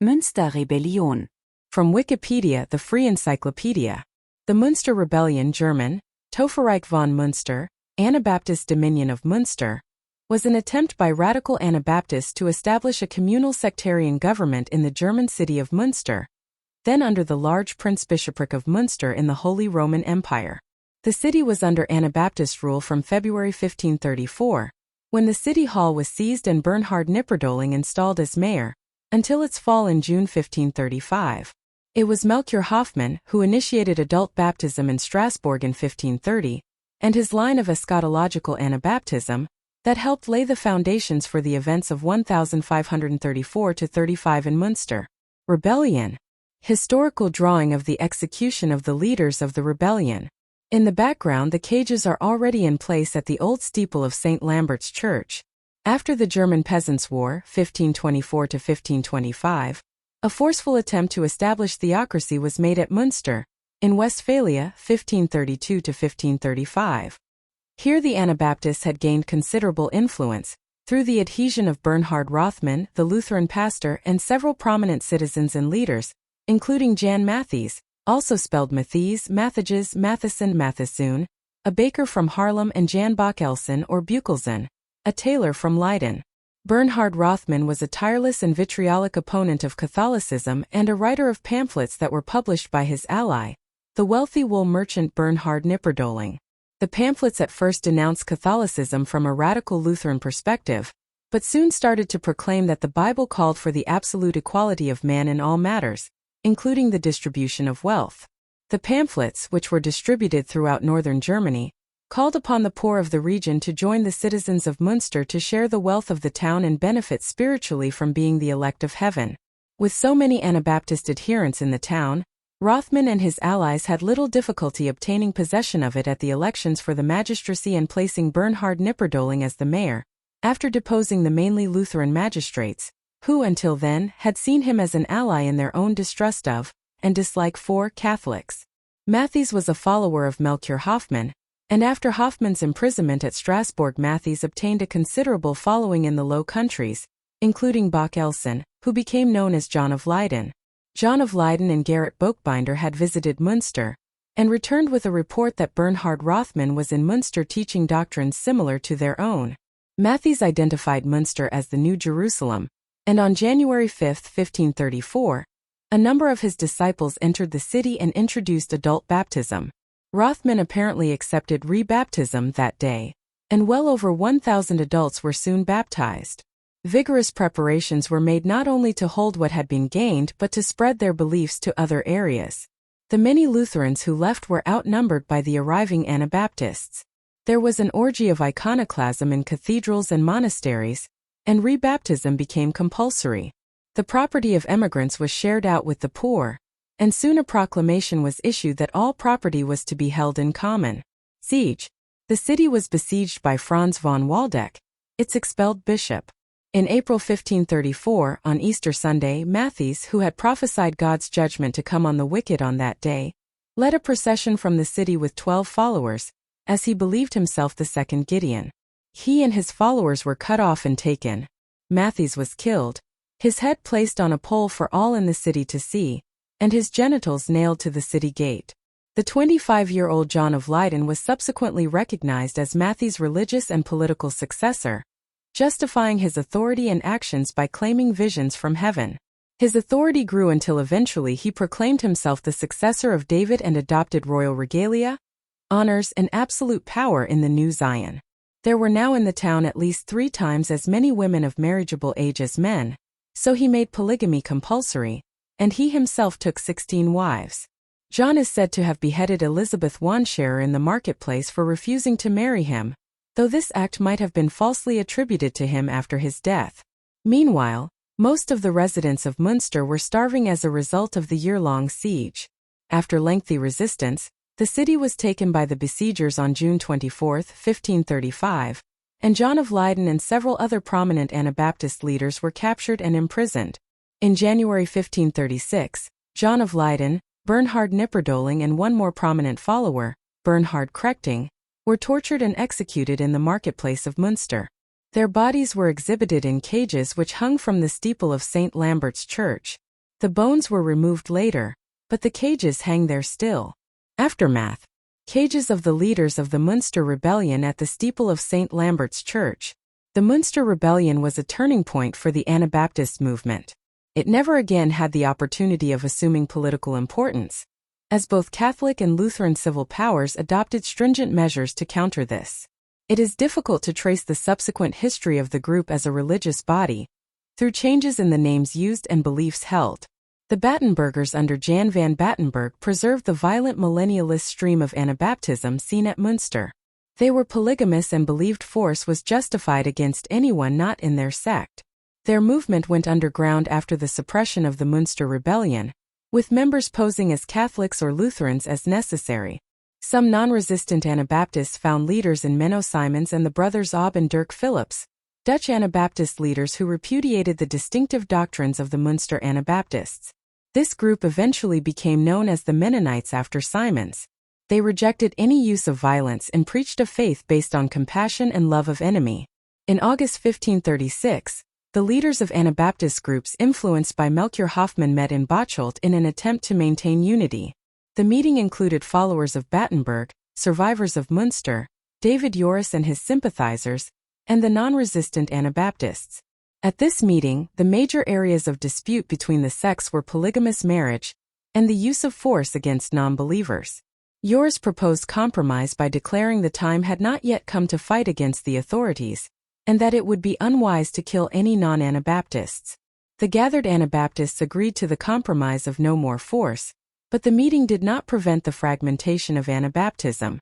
Münsterrebellion. From Wikipedia, the free encyclopedia. The Münster Rebellion, German, Tauferreich von Münster, Anabaptist Dominion of Münster, was an attempt by radical Anabaptists to establish a communal sectarian government in the German city of Münster, then under the large Prince-Bishopric of Münster in the Holy Roman Empire. The city was under Anabaptist rule from February 1534, when the city hall was seized and Bernhard Knipperdoling installed as mayor, until its fall in June 1535. It was Melchior Hoffmann who initiated adult baptism in Strasbourg in 1530, and his line of eschatological Anabaptism, that helped lay the foundations for the events of 1534–35 in Münster. Rebellion. Historical drawing of the execution of the leaders of the rebellion. In the background, the cages are already in place at the old steeple of St. Lambert's Church. After the German Peasants' War, 1524–1525, a forceful attempt to establish theocracy was made at Münster, in Westphalia, 1532–1535. Here the Anabaptists had gained considerable influence, through the adhesion of Bernhard Rothmann, the Lutheran pastor, and several prominent citizens and leaders, including Jan Mathies, also spelled Mathies, Mathages, Matheson, Mathesoon, a baker from Haarlem, and Jan Bockelsen or Bukelsen, a tailor from Leiden. Bernhard Rothmann was a tireless and vitriolic opponent of Catholicism and a writer of pamphlets that were published by his ally, the wealthy wool merchant Bernhard Knipperdoling. The pamphlets at first denounced Catholicism from a radical Lutheran perspective, but soon started to proclaim that the Bible called for the absolute equality of man in all matters, including the distribution of wealth. The pamphlets, which were distributed throughout northern Germany, called upon the poor of the region to join the citizens of Münster to share the wealth of the town and benefit spiritually from being the elect of heaven. With so many Anabaptist adherents in the town, Rothmann and his allies had little difficulty obtaining possession of it at the elections for the magistracy and placing Bernhard Knipperdoling as the mayor, after deposing the mainly Lutheran magistrates, who until then had seen him as an ally in their own distrust of, and dislike for, Catholics. Mathies was a follower of Melchior Hoffmann, and after Hoffmann's imprisonment at Strasbourg, Mathies obtained a considerable following in the Low Countries, including Bockelsen, who became known as John of Leyden. John of Leyden and Gerrit Boekbinder had visited Münster, and returned with a report that Bernhard Rothmann was in Münster teaching doctrines similar to their own. Mathies identified Münster as the New Jerusalem, and on January 5, 1534, a number of his disciples entered the city and introduced adult baptism. Rothmann apparently accepted rebaptism that day, and well over 1,000 adults were soon baptized. Vigorous preparations were made not only to hold what had been gained but to spread their beliefs to other areas. The many Lutherans who left were outnumbered by the arriving Anabaptists. There was an orgy of iconoclasm in cathedrals and monasteries, and rebaptism became compulsory. The property of emigrants was shared out with the poor, and soon a proclamation was issued that all property was to be held in common. Siege. The city was besieged by Franz von Waldeck, its expelled bishop. In April 1534, on Easter Sunday, Mathies, who had prophesied God's judgment to come on the wicked on that day, led a procession from the city with 12 followers, as he believed himself the second Gideon. He and his followers were cut off and taken. Mathies was killed, his head placed on a pole for all in the city to see, and his genitals nailed to the city gate. The 25-year-old John of Leyden was subsequently recognized as Mathies' religious and political successor, justifying his authority and actions by claiming visions from heaven. His authority grew until eventually he proclaimed himself the successor of David and adopted royal regalia, honors, and absolute power in the New Zion. There were now in the town at least 3 times as many women of marriageable age as men, so he made polygamy compulsory, and he himself took 16 wives. John is said to have beheaded Elizabeth Wandscharer in the marketplace for refusing to marry him, though this act might have been falsely attributed to him after his death. Meanwhile, most of the residents of Münster were starving as a result of the year-long siege. After lengthy resistance, the city was taken by the besiegers on June 24, 1535, and John of Leyden and several other prominent Anabaptist leaders were captured and imprisoned. In January 1536, John of Leyden, Bernhard Knipperdoling and one more prominent follower, Bernhard Krechting, were tortured and executed in the marketplace of Münster. Their bodies were exhibited in cages which hung from the steeple of St. Lambert's Church. The bones were removed later, but the cages hang there still. Aftermath. Cages of the leaders of the Munster Rebellion at the steeple of St. Lambert's Church. The Munster Rebellion was a turning point for the Anabaptist movement. It never again had the opportunity of assuming political importance, as both Catholic and Lutheran civil powers adopted stringent measures to counter this. It is difficult to trace the subsequent history of the group as a religious body, through changes in the names used and beliefs held. The Battenbergers under Jan van Battenberg preserved the violent millennialist stream of Anabaptism seen at Munster. They were polygamous and believed force was justified against anyone not in their sect. Their movement went underground after the suppression of the Munster Rebellion, with members posing as Catholics or Lutherans as necessary. Some non-resistant Anabaptists found leaders in Menno Simons and the brothers Ob and Dirk Philips, Dutch Anabaptist leaders who repudiated the distinctive doctrines of the Munster Anabaptists. This group eventually became known as the Mennonites after Simons. They rejected any use of violence and preached a faith based on compassion and love of enemy. In August 1536, the leaders of Anabaptist groups influenced by Melchior Hoffman met in Bocholt in an attempt to maintain unity. The meeting included followers of Battenberg, survivors of Munster, David Joris and his sympathizers, and the non-resistant Anabaptists. At this meeting, the major areas of dispute between the sects were polygamous marriage and the use of force against non-believers. Joris proposed compromise by declaring the time had not yet come to fight against the authorities, and that it would be unwise to kill any non-Anabaptists. The gathered Anabaptists agreed to the compromise of no more force, but the meeting did not prevent the fragmentation of Anabaptism.